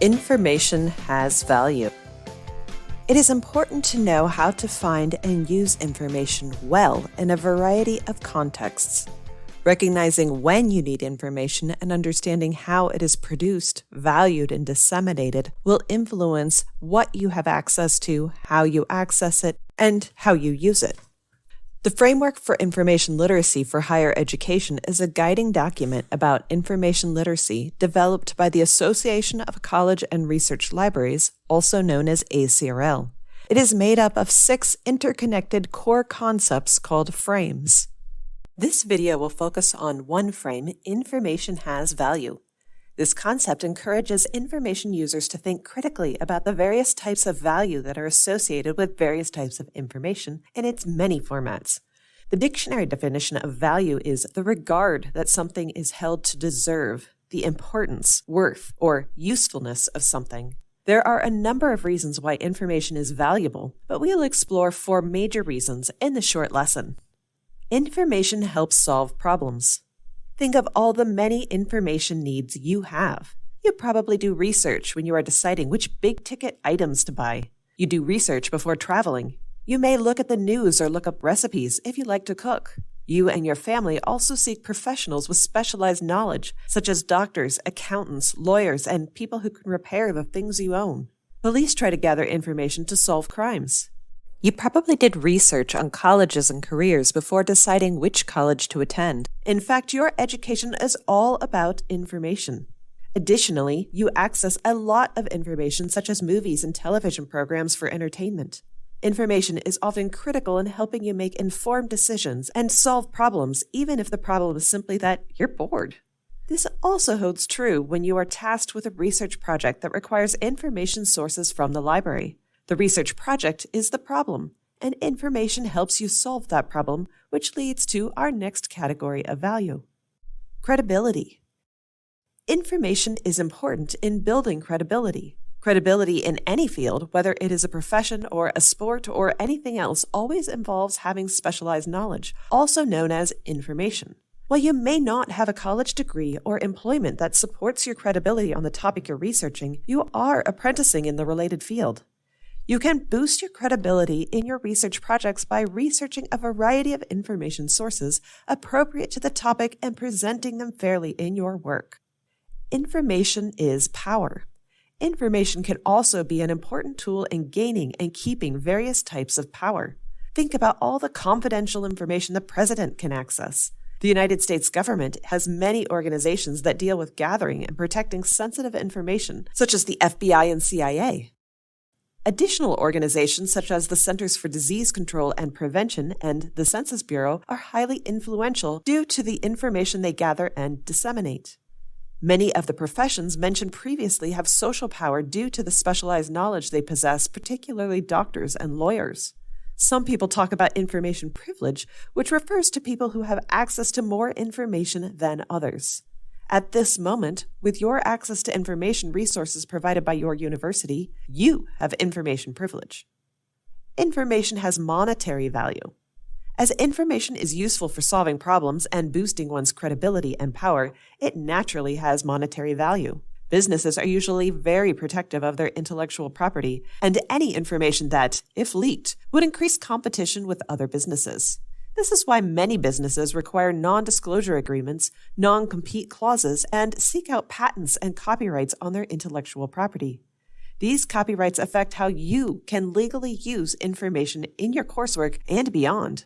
Information has value. It is important to know how to find and use information well in a variety of contexts. Recognizing when you need information and understanding how it is produced, valued, and disseminated will influence what you have access to, how you access it, and how you use it. The Framework for Information Literacy for Higher Education is a guiding document about information literacy developed by the Association of College and Research Libraries, also known as ACRL. It is made up of 6 interconnected core concepts called frames. This video will focus on one frame, information has value. This concept encourages information users to think critically about the various types of value that are associated with various types of information in its many formats. The dictionary definition of value is the regard that something is held to deserve, the importance, worth, or usefulness of something. There are a number of reasons why information is valuable, but we'll explore 4 major reasons in the short lesson. Information helps solve problems. Think of all the many information needs you have. You probably do research when you are deciding which big-ticket items to buy. You do research before traveling. You may look at the news or look up recipes if you like to cook. You and your family also seek professionals with specialized knowledge, such as doctors, accountants, lawyers, and people who can repair the things you own. Police try to gather information to solve crimes. You probably did research on colleges and careers before deciding which college to attend. In fact, your education is all about information. Additionally, you access a lot of information such as movies and television programs for entertainment. Information is often critical in helping you make informed decisions and solve problems, even if the problem is simply that you're bored. This also holds true when you are tasked with a research project that requires information sources from the library. The research project is the problem, and information helps you solve that problem, which leads to our next category of value. Credibility. Information is important in building credibility. Credibility in any field, whether it is a profession or a sport or anything else, always involves having specialized knowledge, also known as information. While you may not have a college degree or employment that supports your credibility on the topic you're researching, you are apprenticing in the related field. You can boost your credibility in your research projects by researching a variety of information sources appropriate to the topic and presenting them fairly in your work. Information is power. Information can also be an important tool in gaining and keeping various types of power. Think about all the confidential information the president can access. The United States government has many organizations that deal with gathering and protecting sensitive information, such as the FBI and CIA. Additional organizations such as the Centers for Disease Control and Prevention and the Census Bureau are highly influential due to the information they gather and disseminate. Many of the professions mentioned previously have social power due to the specialized knowledge they possess, particularly doctors and lawyers. Some people talk about information privilege, which refers to people who have access to more information than others. At this moment, with your access to information resources provided by your university, you have information privilege. Information has monetary value. As information is useful for solving problems and boosting one's credibility and power, it naturally has monetary value. Businesses are usually very protective of their intellectual property, and any information that, if leaked, would increase competition with other businesses. This is why many businesses require non-disclosure agreements, non-compete clauses, and seek out patents and copyrights on their intellectual property. These copyrights affect how you can legally use information in your coursework and beyond.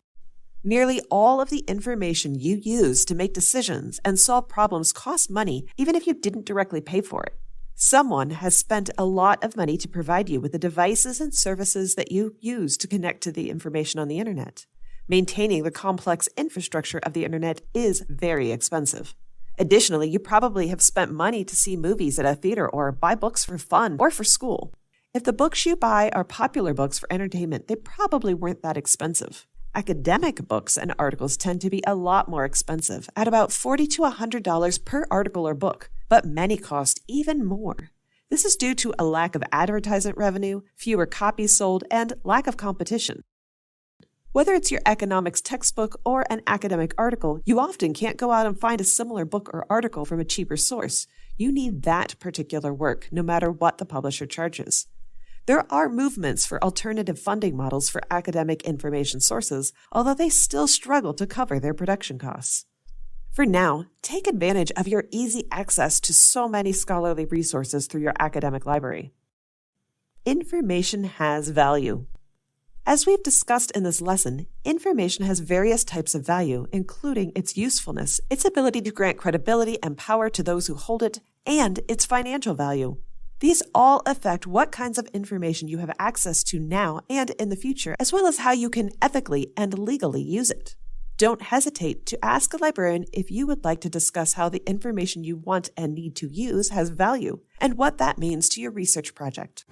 Nearly all of the information you use to make decisions and solve problems costs money, even if you didn't directly pay for it. Someone has spent a lot of money to provide you with the devices and services that you use to connect to the information on the internet. Maintaining the complex infrastructure of the internet is very expensive. Additionally, you probably have spent money to see movies at a theater or buy books for fun or for school. If the books you buy are popular books for entertainment, they probably weren't that expensive. Academic books and articles tend to be a lot more expensive, at about $40 to $100 per article or book, but many cost even more. This is due to a lack of advertisement revenue, fewer copies sold, and lack of competition. Whether it's your economics textbook or an academic article, you often can't go out and find a similar book or article from a cheaper source. You need that particular work, no matter what the publisher charges. There are movements for alternative funding models for academic information sources, although they still struggle to cover their production costs. For now, take advantage of your easy access to so many scholarly resources through your academic library. Information has value. As we've discussed in this lesson, information has various types of value, including its usefulness, its ability to grant credibility and power to those who hold it, and its financial value. These all affect what kinds of information you have access to now and in the future, as well as how you can ethically and legally use it. Don't hesitate to ask a librarian if you would like to discuss how the information you want and need to use has value and what that means to your research project.